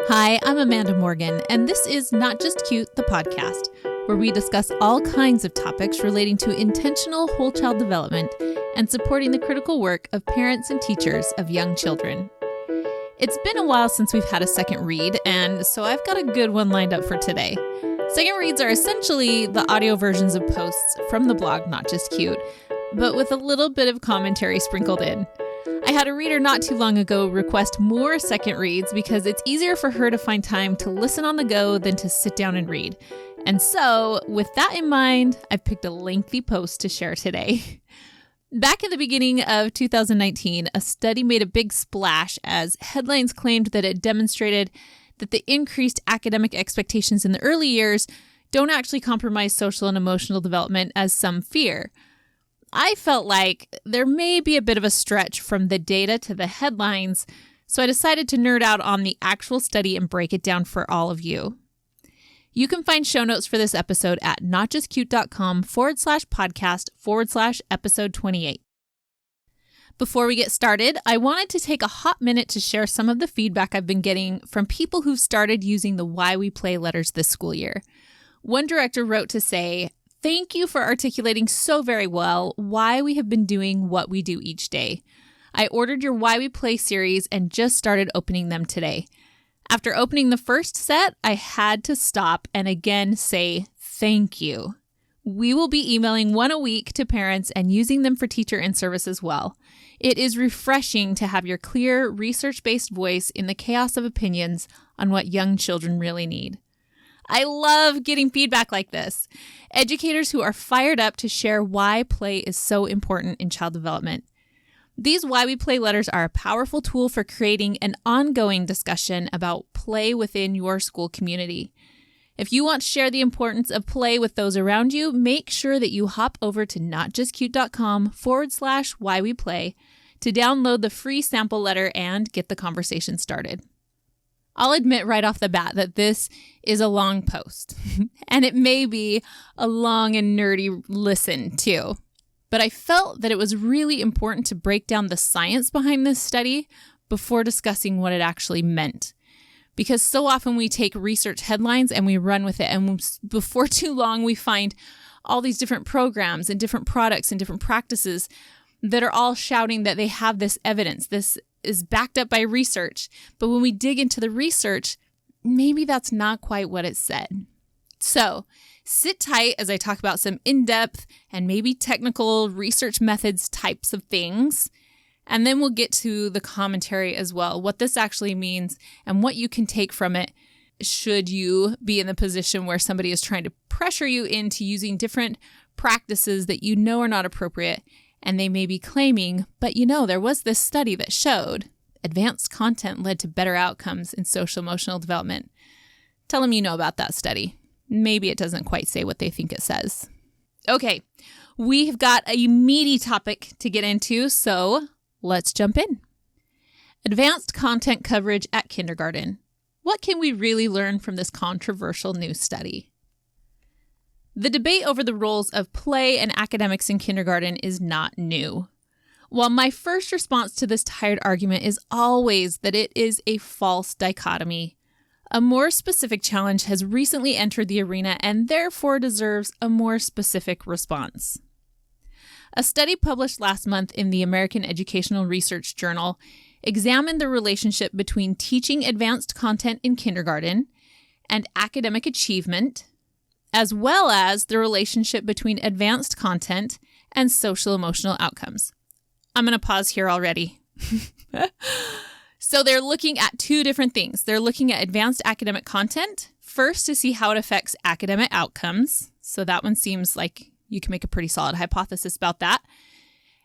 Hi, I'm Amanda Morgan, and this is Not Just Cute, the podcast, where we discuss all kinds of topics relating to intentional whole child development and supporting the critical work of parents and teachers of young children. It's been a while since we've had a second read, and so I've got a good one lined up for today. Second reads are essentially the audio versions of posts from the blog Not Just Cute, but with a little bit of commentary sprinkled in. I had a reader not too long ago request more second reads because it's easier for her to find time to listen on the go than to sit down and read. And so, with that in mind, I've picked a lengthy post to share today. Back in the beginning of 2019, a study made a big splash as headlines claimed that it demonstrated that the increased academic expectations in the early years don't actually compromise social and emotional development as some fear. I felt like there may be a bit of a stretch from the data to the headlines, so I decided to nerd out on the actual study and break it down for all of you. You can find show notes for this episode at notjustcute.com/podcast/episode 28. Before we get started, I wanted to take a hot minute to share some of the feedback I've been getting from people who've started using the Why We Play letters this school year. One director wrote to say, "Thank you for articulating so very well why we have been doing what we do each day. I ordered your Why We Play series and just started opening them today. After opening the first set, I had to stop and again say thank you. We will be emailing one a week to parents and using them for teacher in-service as well. It is refreshing to have your clear, research-based voice in the chaos of opinions on what young children really need." I love getting feedback like this. Educators who are fired up to share why play is so important in child development. These Why We Play letters are a powerful tool for creating an ongoing discussion about play within your school community. If you want to share the importance of play with those around you, make sure that you hop over to notjustcute.com/whyweplay to download the free sample letter and get the conversation started. I'll admit right off the bat that this is a long post, and it may be a long and nerdy listen too. But I felt that it was really important to break down the science behind this study before discussing what it actually meant. Because so often we take research headlines and we run with it, and before too long we find all these different programs and different products and different practices that are all shouting that they have this evidence. This is backed up by research. But when we dig into the research, maybe that's not quite what it said. So sit tight as I talk about some in-depth and maybe technical research methods types of things. And then we'll get to the commentary as well, what this actually means and what you can take from it should you be in the position where somebody is trying to pressure you into using different practices that you know are not appropriate. And they may be claiming, but there was this study that showed advanced content led to better outcomes in social emotional development. Tell them you know about that study. Maybe it doesn't quite say what they think it says. Okay, we've got a meaty topic to get into, so let's jump in. Advanced content coverage at kindergarten. What can we really learn from this controversial new study? The debate over the roles of play and academics in kindergarten is not new. While my first response to this tired argument is always that it is a false dichotomy, a more specific challenge has recently entered the arena and therefore deserves a more specific response. A study published last month in the American Educational Research Journal examined the relationship between teaching advanced content in kindergarten and academic achievement, as well as the relationship between advanced content and social emotional outcomes. I'm going to pause here already. So they're looking at two different things. They're looking at advanced academic content, first to see how it affects academic outcomes. So that one seems like you can make a pretty solid hypothesis about that.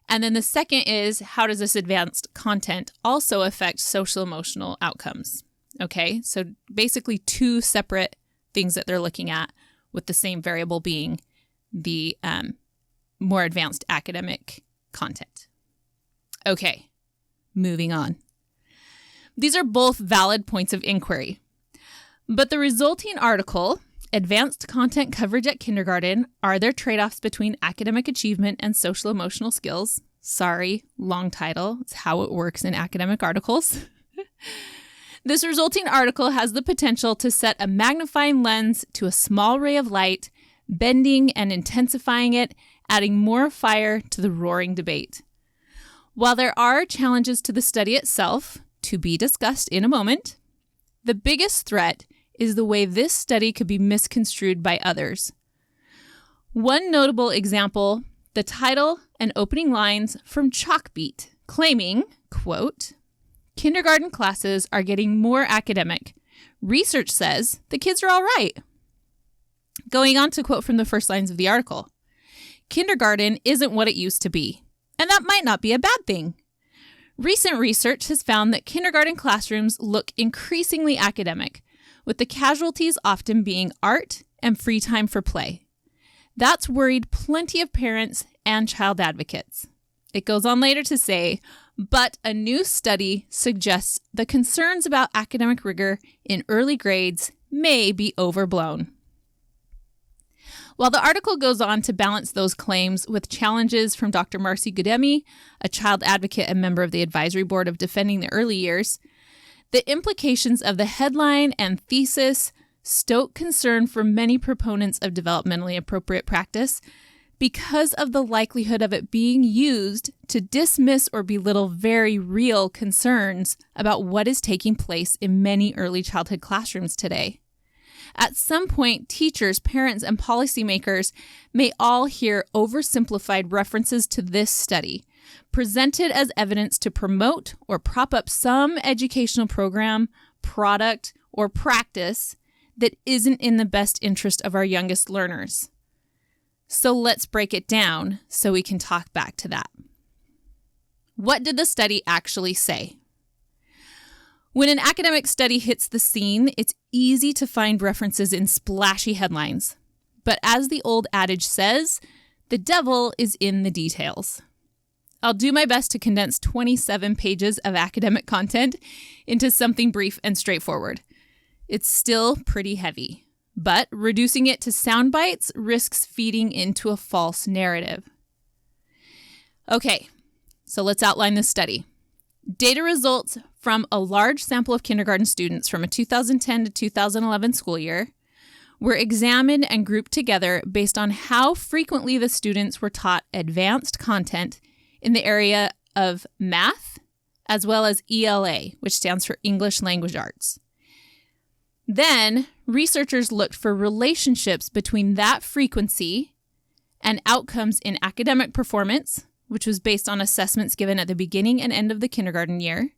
And then the second is, how does this advanced content also affect social emotional outcomes? Okay, so basically two separate things that they're looking at, with the same variable being the more advanced academic content. Okay, moving on. These are both valid points of inquiry. But the resulting article, Advanced Content Coverage at Kindergarten, Are There Trade-Offs Between Academic Achievement and Social Emotional Skills? Sorry, long title. It's how it works in academic articles. This resulting article has the potential to set a magnifying lens to a small ray of light, bending and intensifying it, adding more fire to the roaring debate. While there are challenges to the study itself, to be discussed in a moment, the biggest threat is the way this study could be misconstrued by others. One notable example, the title and opening lines from Chalkbeat, claiming, quote, "Kindergarten classes are getting more academic. Research says the kids are all right." Going on to quote from the first lines of the article, "Kindergarten isn't what it used to be, and that might not be a bad thing. Recent research has found that kindergarten classrooms look increasingly academic, with the casualties often being art and free time for play. That's worried plenty of parents and child advocates." It goes on later to say, but a new study suggests the concerns about academic rigor in early grades may be overblown. While the article goes on to balance those claims with challenges from Dr. Marcy Gudemi, a child advocate and member of the advisory board of Defending the Early Years, the implications of the headline and thesis stoke concern for many proponents of developmentally appropriate practice because of the likelihood of it being used to dismiss or belittle very real concerns about what is taking place in many early childhood classrooms today. At some point, teachers, parents, and policymakers may all hear oversimplified references to this study, presented as evidence to promote or prop up some educational program, product, or practice that isn't in the best interest of our youngest learners. So let's break it down so we can talk back to that. What did the study actually say? When an academic study hits the scene, it's easy to find references in splashy headlines. But as the old adage says, the devil is in the details. I'll do my best to condense 27 pages of academic content into something brief and straightforward. It's still pretty heavy, but reducing it to sound bites risks feeding into a false narrative. Okay, so let's outline this study. Data results from a large sample of kindergarten students from a 2010 to 2011 school year were examined and grouped together based on how frequently the students were taught advanced content in the area of math, as well as ELA, which stands for English Language Arts. Then, researchers looked for relationships between that frequency and outcomes in academic performance, which was based on assessments given at the beginning and end of the kindergarten year,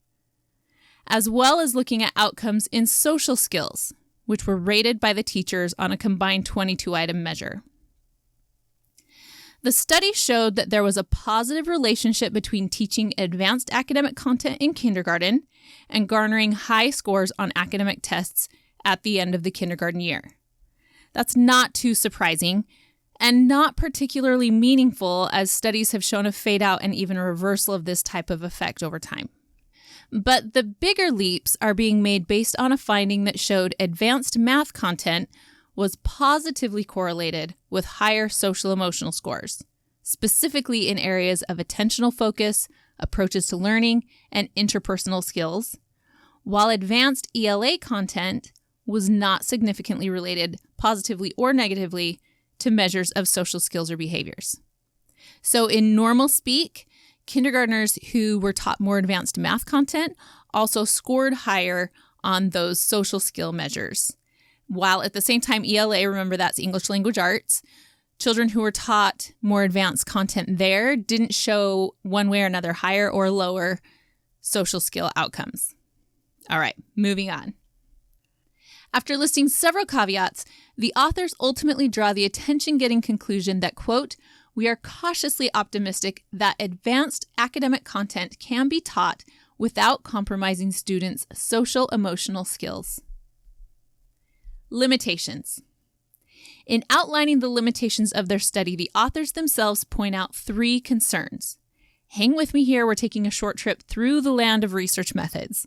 as well as looking at outcomes in social skills, which were rated by the teachers on a combined 22-item measure. The study showed that there was a positive relationship between teaching advanced academic content in kindergarten and garnering high scores on academic tests at the end of the kindergarten year. That's not too surprising and not particularly meaningful, as studies have shown a fade out and even a reversal of this type of effect over time. But the bigger leaps are being made based on a finding that showed advanced math content was positively correlated with higher social-emotional scores, specifically in areas of attentional focus, approaches to learning, and interpersonal skills, while advanced ELA content was not significantly related, positively or negatively, to measures of social skills or behaviors. So in normal speak, kindergartners who were taught more advanced math content also scored higher on those social skill measures. While at the same time, ELA, remember that's English Language Arts, children who were taught more advanced content there didn't show one way or another higher or lower social skill outcomes. All right, moving on. After listing several caveats, the authors ultimately draw the attention-getting conclusion that, quote, "We are cautiously optimistic that advanced academic content can be taught without compromising students' social-emotional skills." Limitations. In outlining the limitations of their study, the authors themselves point out 3 concerns. Hang with me here, we're taking a short trip through the land of research methods.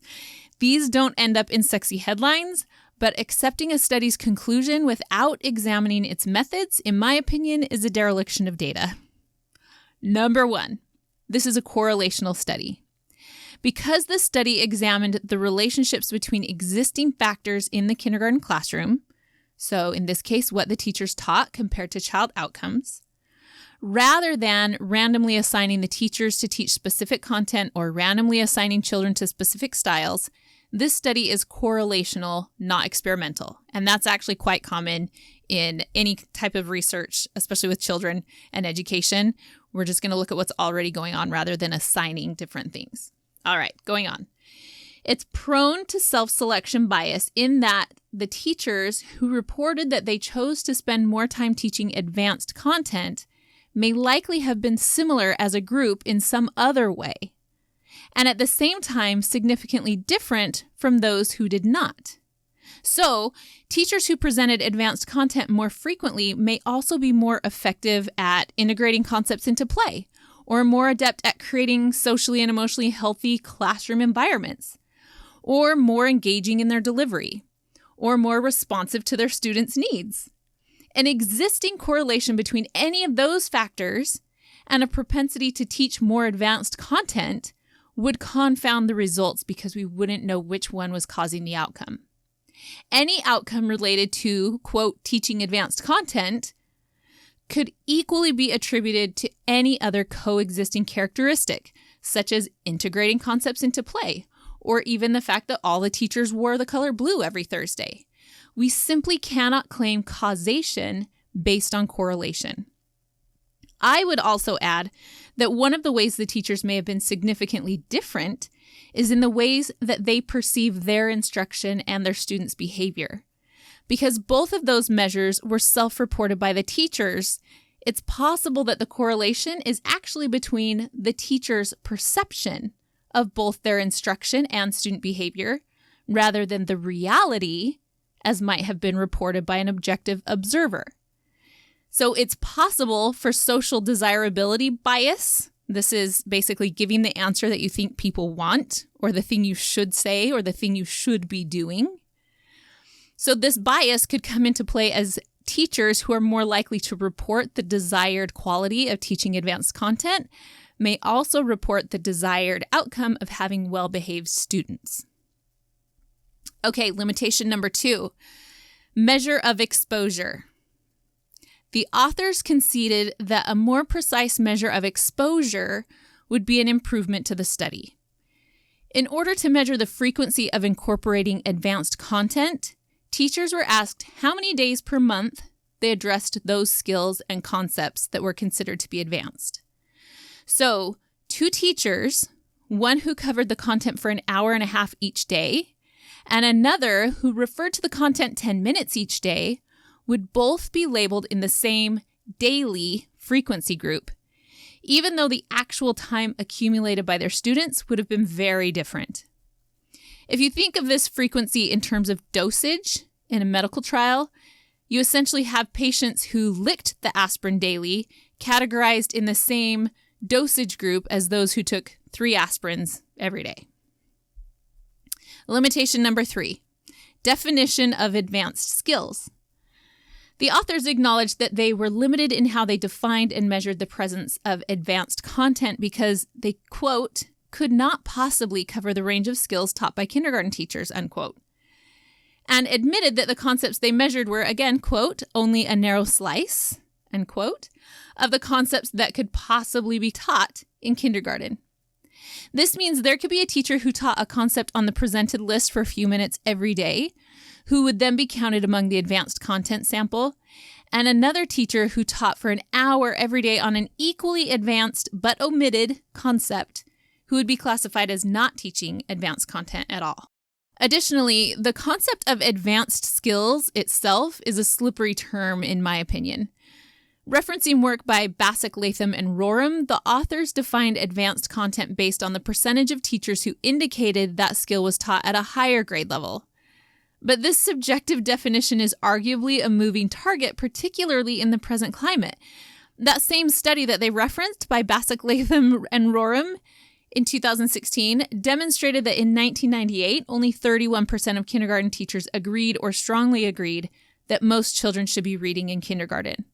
These don't end up in sexy headlines, but accepting a study's conclusion without examining its methods, in my opinion, is a dereliction of data. Number 1, this is a correlational study. Because the study examined the relationships between existing factors in the kindergarten classroom, so in this case, what the teachers taught compared to child outcomes, rather than randomly assigning the teachers to teach specific content or randomly assigning children to specific styles, this study is correlational, not experimental. And that's actually quite common in any type of research, especially with children and education. We're just going to look at what's already going on rather than assigning different things. All right, going on. It's prone to self-selection bias in that the teachers who reported that they chose to spend more time teaching advanced content may likely have been similar as a group in some other way, and at the same time significantly different from those who did not. So, teachers who presented advanced content more frequently may also be more effective at integrating concepts into play, or more adept at creating socially and emotionally healthy classroom environments, or more engaging in their delivery, or more responsive to their students' needs. An existing correlation between any of those factors and a propensity to teach more advanced content would confound the results because we wouldn't know which one was causing the outcome. Any outcome related to, quote, teaching advanced content could equally be attributed to any other coexisting characteristic, such as integrating concepts into play, or even the fact that all the teachers wore the color blue every Thursday. We simply cannot claim causation based on correlation. I would also add that one of the ways the teachers may have been significantly different is in the ways that they perceive their instruction and their students' behavior. Because both of those measures were self-reported by the teachers, it's possible that the correlation is actually between the teacher's perception of both their instruction and student behavior, rather than the reality as might have been reported by an objective observer. So it's possible for social desirability bias. This is basically giving the answer that you think people want, or the thing you should say, or the thing you should be doing. So this bias could come into play as teachers who are more likely to report the desired quality of teaching advanced content may also report the desired outcome of having well-behaved students. Okay, limitation number 2, measure of exposure. The authors conceded that a more precise measure of exposure would be an improvement to the study. In order to measure the frequency of incorporating advanced content, teachers were asked how many days per month they addressed those skills and concepts that were considered to be advanced. So, 2 teachers, one who covered the content for an hour and a half each day, and another who referred to the content 10 minutes each day, would both be labeled in the same daily frequency group, even though the actual time accumulated by their students would have been very different. If you think of this frequency in terms of dosage in a medical trial, you essentially have patients who licked the aspirin daily categorized in the same dosage group as those who took 3 aspirins every day. Limitation number 3, definition of advanced skills. The authors acknowledged that they were limited in how they defined and measured the presence of advanced content because they, quote, could not possibly cover the range of skills taught by kindergarten teachers, unquote, and admitted that the concepts they measured were, again, quote, only a narrow slice, unquote, of the concepts that could possibly be taught in kindergarten. This means there could be a teacher who taught a concept on the presented list for a few minutes every day, who would then be counted among the advanced content sample, and another teacher who taught for an hour every day on an equally advanced but omitted concept, who would be classified as not teaching advanced content at all. Additionally, the concept of advanced skills itself is a slippery term in my opinion. Referencing work by 𝐅𝐫𝐞𝐞 and Roram, the authors defined advanced content based on the percentage of teachers who indicated that skill was taught at a higher grade level. But this subjective definition is arguably a moving target, particularly in the present climate. That same study that they referenced by 𝐅𝐫𝐞𝐞 and Roram in 2016 demonstrated that in 1998, only 31% of kindergarten teachers agreed or strongly agreed that most children should be reading in kindergarten.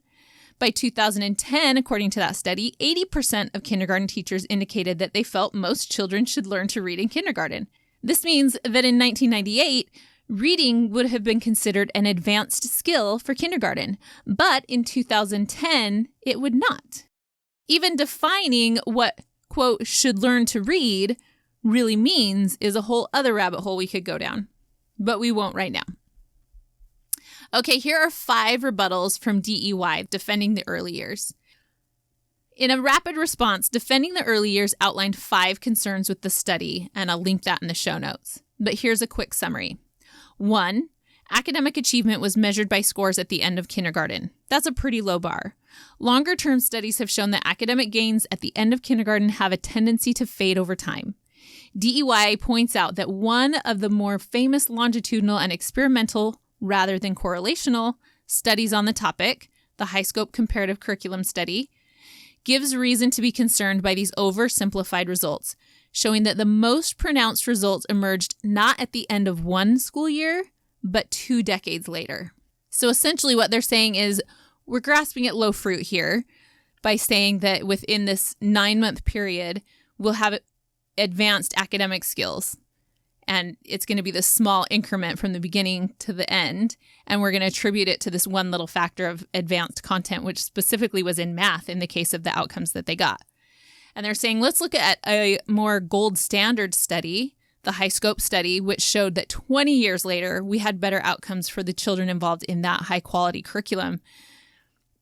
By 2010, according to that study, 80% of kindergarten teachers indicated that they felt most children should learn to read in kindergarten. This means that in 1998, reading would have been considered an advanced skill for kindergarten, but in 2010, it would not. Even defining what, quote, should learn to read really means is a whole other rabbit hole we could go down, but we won't right now. Okay, here are 5 rebuttals from DEY, Defending the Early Years. In a rapid response, Defending the Early Years outlined 5 concerns with the study, and I'll link that in the show notes. But here's a quick summary. 1, academic achievement was measured by scores at the end of kindergarten. That's a pretty low bar. Longer-term studies have shown that academic gains at the end of kindergarten have a tendency to fade over time. DEY points out that one of the more famous longitudinal and experimental, rather than correlational, studies on the topic, the high-scope comparative curriculum study, gives reason to be concerned by these oversimplified results, showing that the most pronounced results emerged not at the end of one school year, but 2 decades later. So essentially what they're saying is we're grasping at low fruit here by saying that within this 9-month period, we'll have advanced academic skills. And it's going to be this small increment from the beginning to the end. And we're going to attribute it to this one little factor of advanced content, which specifically was in math in the case of the outcomes that they got. And they're saying, let's look at a more gold standard study, the high scope study, which showed that 20 years later, we had better outcomes for the children involved in that high quality curriculum,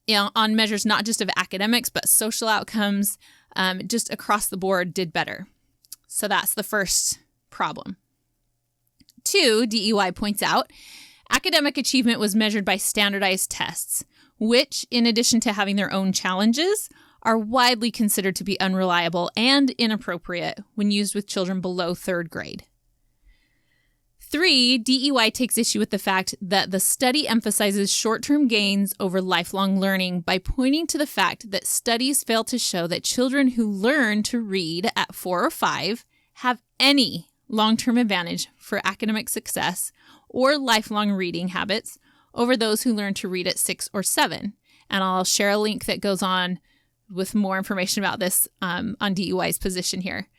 on measures not just of academics, but social outcomes, just across the board did better. So that's the first problem. 2, DEY points out, academic achievement was measured by standardized tests, which, in addition to having their own challenges, are widely considered to be unreliable and inappropriate when used with children below 3rd grade. 3, DEY takes issue with the fact that the study emphasizes short-term gains over lifelong learning by pointing to the fact that studies fail to show that children who learn to read at 4 or 5 have any long-term advantage for academic success or lifelong reading habits over those who learn to read at 6 or 7. And I'll share a link that goes on with more information about this on DEY's position here.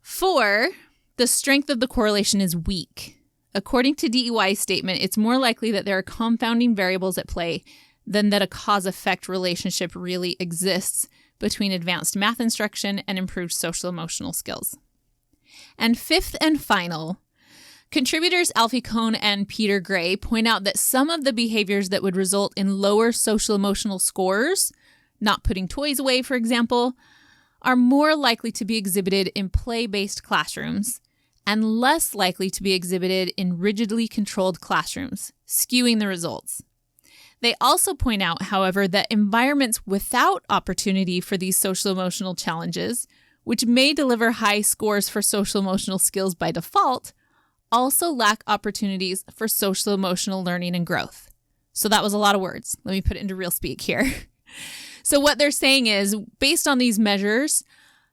4, the strength of the correlation is weak. According to DEY's statement, it's more likely that there are confounding variables at play than that a cause-effect relationship really exists between advanced math instruction and improved social-emotional skills. And 5th and final, contributors 𝐅𝐫𝐞𝐞 and Peter Gray point out that some of the behaviors that would result in lower social-emotional scores, not putting toys away, for example, are more likely to be exhibited in play-based classrooms and less likely to be exhibited in rigidly controlled classrooms, skewing the results. They also point out, however, that environments without opportunity for these social-emotional challenges, which may deliver high scores for social-emotional skills by default, also lack opportunities for social-emotional learning and growth. So that was a lot of words. Let me put it into real speak here. So what they're saying is, based on these measures,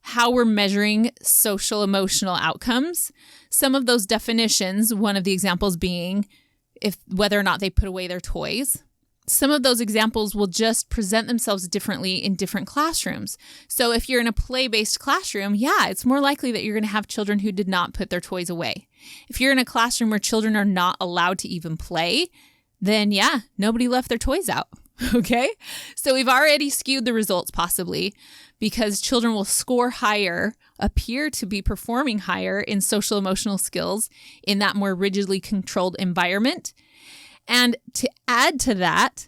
how we're measuring social-emotional outcomes, some of those definitions, one of the examples being whether or not they put away their toys, some of those examples will just present themselves differently in different classrooms. So if you're in a play-based classroom, it's more likely that you're going to have children who did not put their toys away. If you're in a classroom where children are not allowed to even play, then nobody left their toys out. Okay? So we've already skewed the results possibly because children will score higher, appear to be performing higher in social emotional skills in that more rigidly controlled environment. And to add to that,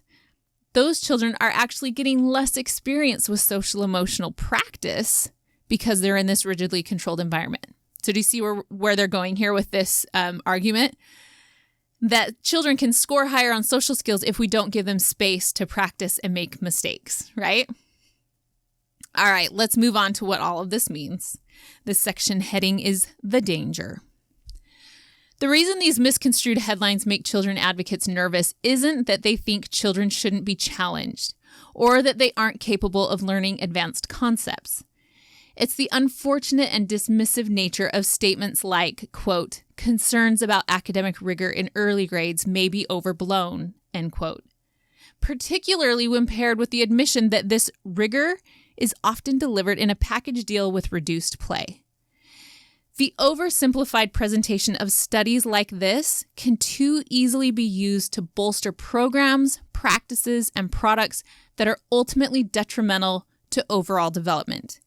those children are actually getting less experience with social emotional practice because they're in this rigidly controlled environment. So do you see where they're going here with this argument? That children can score higher on social skills if we don't give them space to practice and make mistakes, right? All right, let's move on to what all of this means. This section heading is the danger. The reason these misconstrued headlines make children advocates nervous isn't that they think children shouldn't be challenged or that they aren't capable of learning advanced concepts. It's the unfortunate and dismissive nature of statements like, quote, concerns about academic rigor in early grades may be overblown, end quote. particularly when paired with the admission that this rigor is often delivered in a package deal with reduced play. The oversimplified presentation of studies like this can too easily be used to bolster programs, practices, and products that are ultimately detrimental to overall development.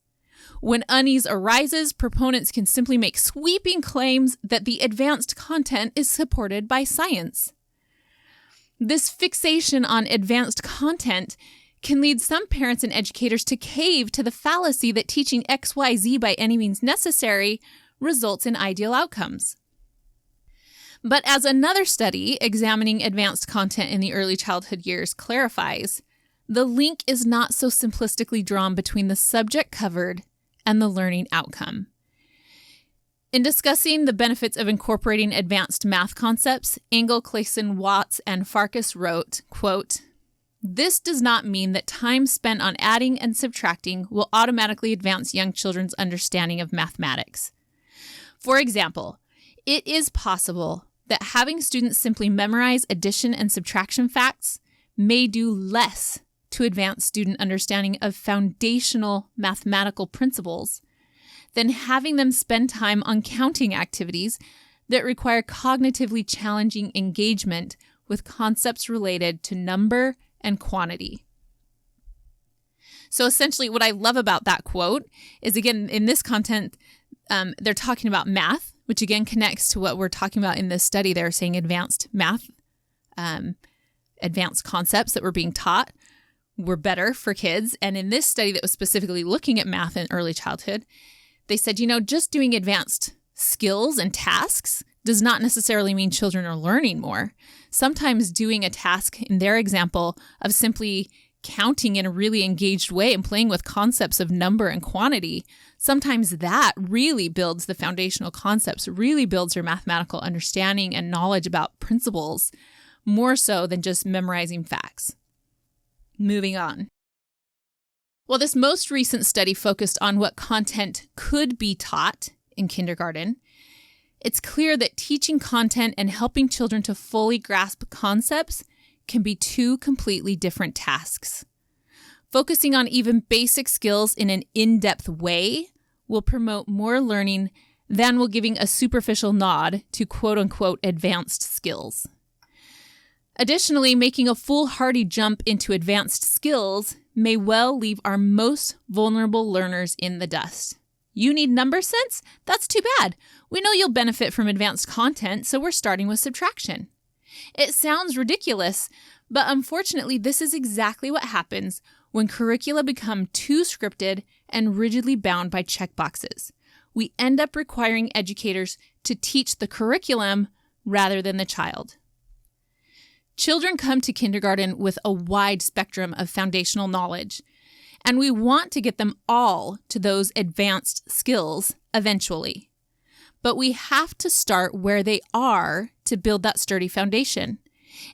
When unease arises, proponents can simply make sweeping claims that the advanced content is supported by science. This fixation on advanced content can lead some parents and educators to cave to the fallacy that teaching XYZ by any means necessary results in ideal outcomes. But as another study examining advanced content in the early childhood years clarifies, the link is not so simplistically drawn between the subject covered and the learning outcome. In discussing the benefits of incorporating advanced math concepts, Engel, Clayson, Watts, and Farkas wrote, quote, "This does not mean that time spent on adding and subtracting will automatically advance young children's understanding of mathematics. For example, it is possible that having students simply memorize addition and subtraction facts may do less to advance student understanding of foundational mathematical principles than having them spend time on counting activities that require cognitively challenging engagement with concepts related to number and quantity." So essentially what I love about that quote is, again, in this content, they're talking about math, which again connects to what we're talking about in this study. They're saying advanced math, advanced concepts that were being taught were better for kids. And in this study that was specifically looking at math in early childhood, they said, just doing advanced skills and tasks does not necessarily mean children are learning more. Sometimes doing a task, in their example, of simply counting in a really engaged way and playing with concepts of number and quantity, sometimes that really builds the foundational concepts, really builds your mathematical understanding and knowledge about principles, more so than just memorizing facts. Moving on. Well, this most recent study focused on what content could be taught in kindergarten. It's clear that teaching content and helping children to fully grasp concepts can be two completely different tasks. Focusing on even basic skills in an in-depth way will promote more learning than will giving a superficial nod to quote-unquote advanced skills. Additionally, making a foolhardy jump into advanced skills may well leave our most vulnerable learners in the dust. You need number sense? That's too bad. We know you'll benefit from advanced content, so we're starting with subtraction. It sounds ridiculous, but unfortunately, this is exactly what happens when curricula become too scripted and rigidly bound by checkboxes. We end up requiring educators to teach the curriculum rather than the child. Children come to kindergarten with a wide spectrum of foundational knowledge, and we want to get them all to those advanced skills eventually. But we have to start where they are to build that sturdy foundation.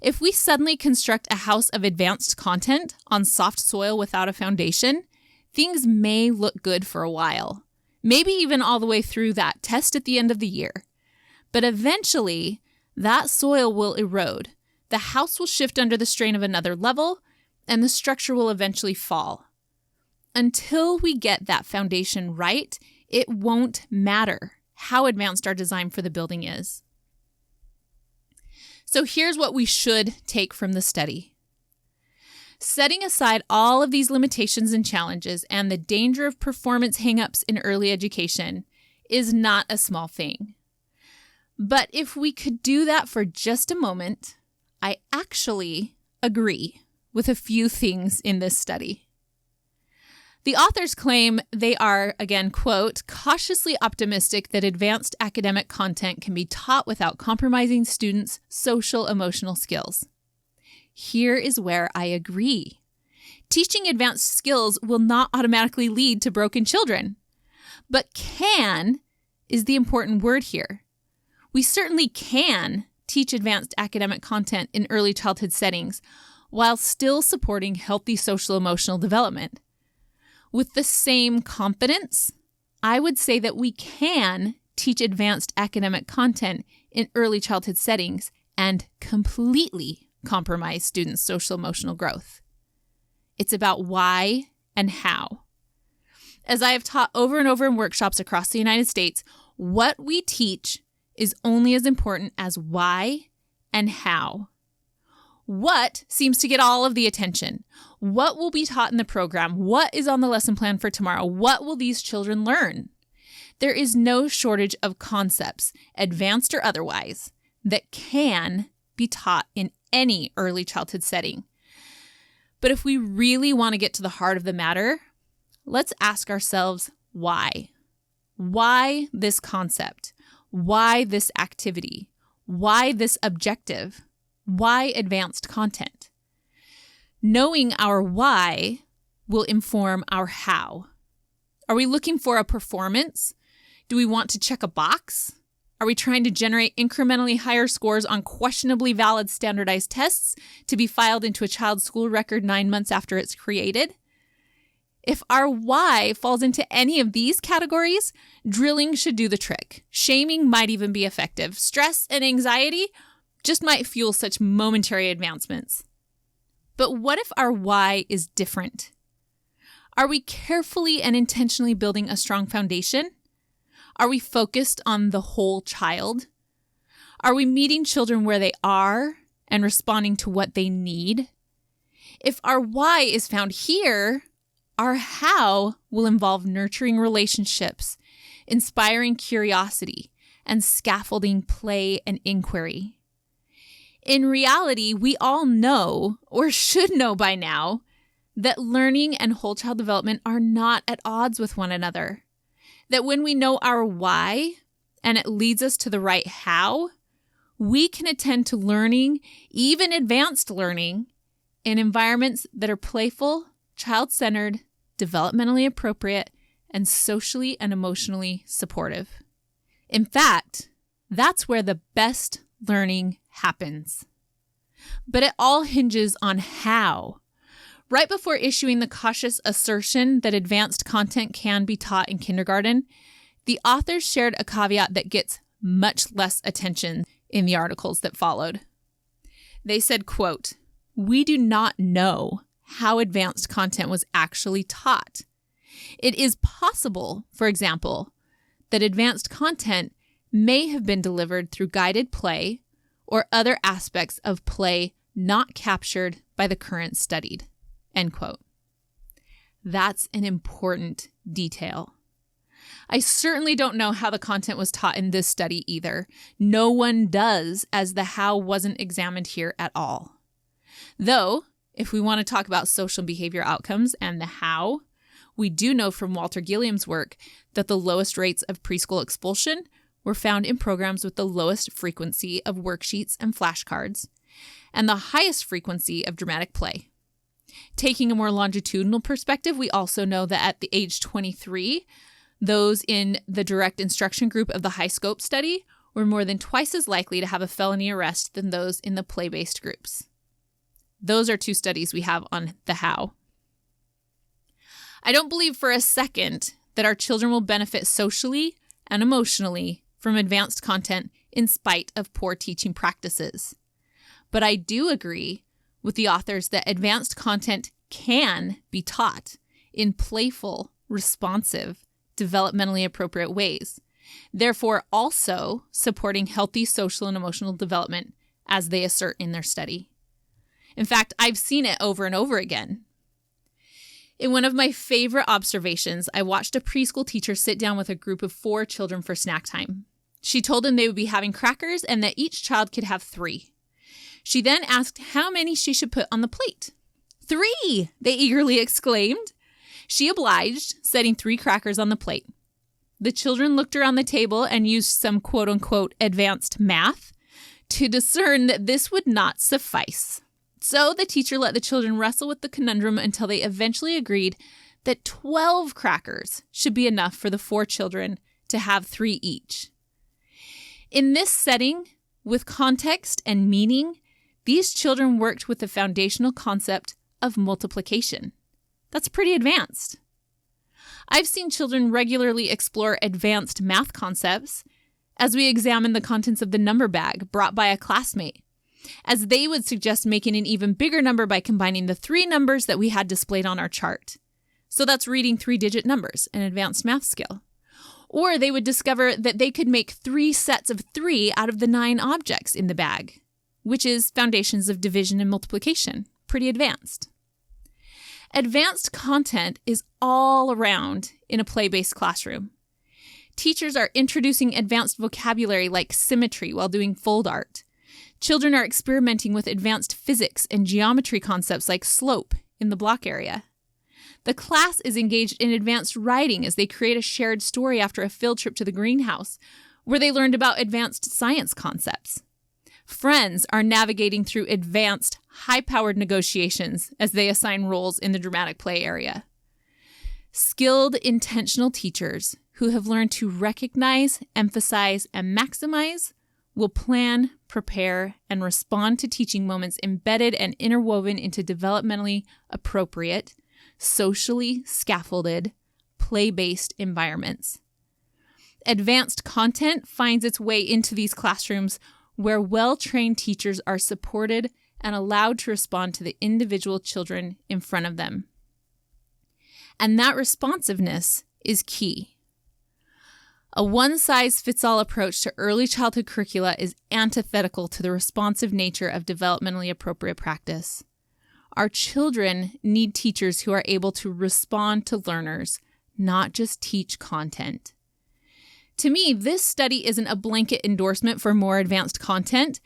If we suddenly construct a house of advanced content on soft soil without a foundation, things may look good for a while, maybe even all the way through that test at the end of the year. But eventually, that soil will erode. The house will shift under the strain of another level, and the structure will eventually fall. Until we get that foundation right, it won't matter how advanced our design for the building is. So here's what we should take from the study. Setting aside all of these limitations and challenges and the danger of performance hangups in early education is not a small thing. But if we could do that for just a moment, I actually agree with a few things in this study. The authors claim they are, again, quote, cautiously optimistic that advanced academic content can be taught without compromising students' social emotional skills. Here is where I agree. Teaching advanced skills will not automatically lead to broken children, but can is the important word here. We certainly can teach advanced academic content in early childhood settings while still supporting healthy social emotional development. With the same confidence, I would say that we can teach advanced academic content in early childhood settings and completely compromise students' social emotional growth. It's about why and how. As I have taught over and over in workshops across the United States, what we teach is only as important as why and how. What seems to get all of the attention? What will be taught in the program? What is on the lesson plan for tomorrow? What will these children learn? There is no shortage of concepts, advanced or otherwise, that can be taught in any early childhood setting. But if we really want to get to the heart of the matter, let's ask ourselves why. Why this concept? Why this activity? Why this objective? Why advanced content? Knowing our why will inform our how. Are we looking for a performance? Do we want to check a box? Are we trying to generate incrementally higher scores on questionably valid standardized tests to be filed into a child's school record 9 months after it's created? If our why falls into any of these categories, drilling should do the trick. Shaming might even be effective. Stress and anxiety just might fuel such momentary advancements. But what if our why is different? Are we carefully and intentionally building a strong foundation? Are we focused on the whole child? Are we meeting children where they are and responding to what they need? If our why is found here, our how will involve nurturing relationships, inspiring curiosity, and scaffolding play and inquiry. In reality, we all know, or should know by now, that learning and whole child development are not at odds with one another. That when we know our why and it leads us to the right how, we can attend to learning, even advanced learning, in environments that are playful, child-centered, developmentally appropriate, and socially and emotionally supportive. In fact, that's where the best learning happens. But it all hinges on how. Right before issuing the cautious assertion that advanced content can be taught in kindergarten, the authors shared a caveat that gets much less attention in the articles that followed. They said, quote, "We do not know how advanced content was actually taught. It is possible, for example, that advanced content may have been delivered through guided play or other aspects of play not captured by the current studied." End quote. That's an important detail. I certainly don't know how the content was taught in this study either. No one does, as the how wasn't examined here at all. Though, if we want to talk about social behavior outcomes and the how, we do know from Walter Gilliam's work that the lowest rates of preschool expulsion were found in programs with the lowest frequency of worksheets and flashcards, and the highest frequency of dramatic play. Taking a more longitudinal perspective, we also know that at the age 23, those in the direct instruction group of the high scope study were more than twice as likely to have a felony arrest than those in the play-based groups. Those are two studies we have on the how. I don't believe for a second that our children will benefit socially and emotionally from advanced content in spite of poor teaching practices. But I do agree with the authors that advanced content can be taught in playful, responsive, developmentally appropriate ways, therefore also supporting healthy social and emotional development as they assert in their study. In fact, I've seen it over and over again. In one of my favorite observations, I watched a preschool teacher sit down with a group of 4 children for snack time. She told them they would be having crackers and that each child could have 3. She then asked how many she should put on the plate. 3, they eagerly exclaimed. She obliged, setting 3 crackers on the plate. The children looked around the table and used some quote-unquote advanced math to discern that this would not suffice. So the teacher let the children wrestle with the conundrum until they eventually agreed that 12 crackers should be enough for the 4 children to have 3 each. In this setting, with context and meaning, these children worked with the foundational concept of multiplication. That's pretty advanced. I've seen children regularly explore advanced math concepts as we examine the contents of the number bag brought by a classmate, as they would suggest making an even bigger number by combining the 3 numbers that we had displayed on our chart. So that's reading 3-digit numbers, an advanced math skill. Or they would discover that they could make 3 sets of 3 out of the 9 objects in the bag, which is foundations of division and multiplication. Pretty advanced. Advanced content is all around in a play-based classroom. Teachers are introducing advanced vocabulary like symmetry while doing fold art. Children are experimenting with advanced physics and geometry concepts like slope in the block area. The class is engaged in advanced writing as they create a shared story after a field trip to the greenhouse, where they learned about advanced science concepts. Friends are navigating through advanced, high-powered negotiations as they assign roles in the dramatic play area. Skilled, intentional teachers who have learned to recognize, emphasize, and maximize will plan, prepare, and respond to teaching moments embedded and interwoven into developmentally appropriate, socially scaffolded, play-based environments. Advanced content finds its way into these classrooms where well-trained teachers are supported and allowed to respond to the individual children in front of them. And that responsiveness is key. A one-size-fits-all approach to early childhood curricula is antithetical to the responsive nature of developmentally appropriate practice. Our children need teachers who are able to respond to learners, not just teach content. To me, this study isn't a blanket endorsement for more advanced content,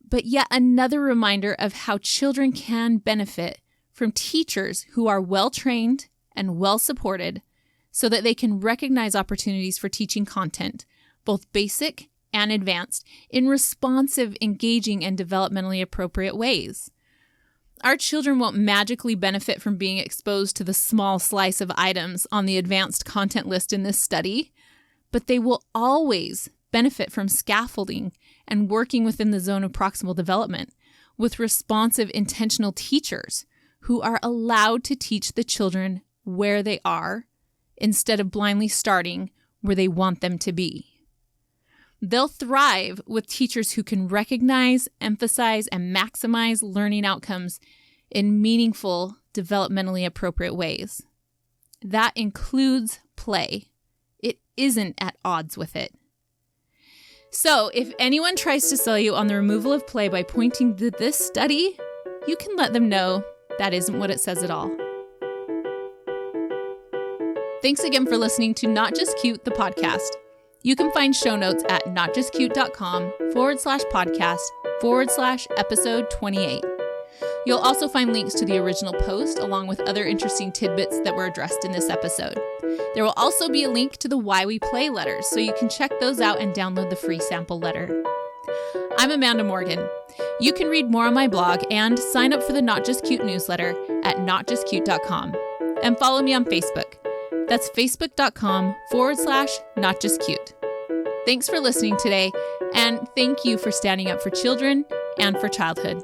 but yet another reminder of how children can benefit from teachers who are well-trained and well-supported so that they can recognize opportunities for teaching content, both basic and advanced, in responsive, engaging, and developmentally appropriate ways. Our children won't magically benefit from being exposed to the small slice of items on the advanced content list in this study, but they will always benefit from scaffolding and working within the zone of proximal development with responsive, intentional teachers who are allowed to teach the children where they are instead of blindly starting where they want them to be. They'll thrive with teachers who can recognize, emphasize, and maximize learning outcomes in meaningful, developmentally appropriate ways. That includes play. It isn't at odds with it. So, if anyone tries to sell you on the removal of play by pointing to this study, you can let them know that isn't what it says at all. Thanks again for listening to Not Just Cute, the podcast. You can find show notes at notjustcute.com/podcast/episode 28. You'll also find links to the original post along with other interesting tidbits that were addressed in this episode. There will also be a link to the Why We Play letters, so you can check those out and download the free sample letter. I'm Amanda Morgan. You can read more on my blog and sign up for the Not Just Cute newsletter at notjustcute.com. And follow me on Facebook. That's facebook.com/notjustcute. Thanks for listening today, and thank you for standing up for children and for childhood.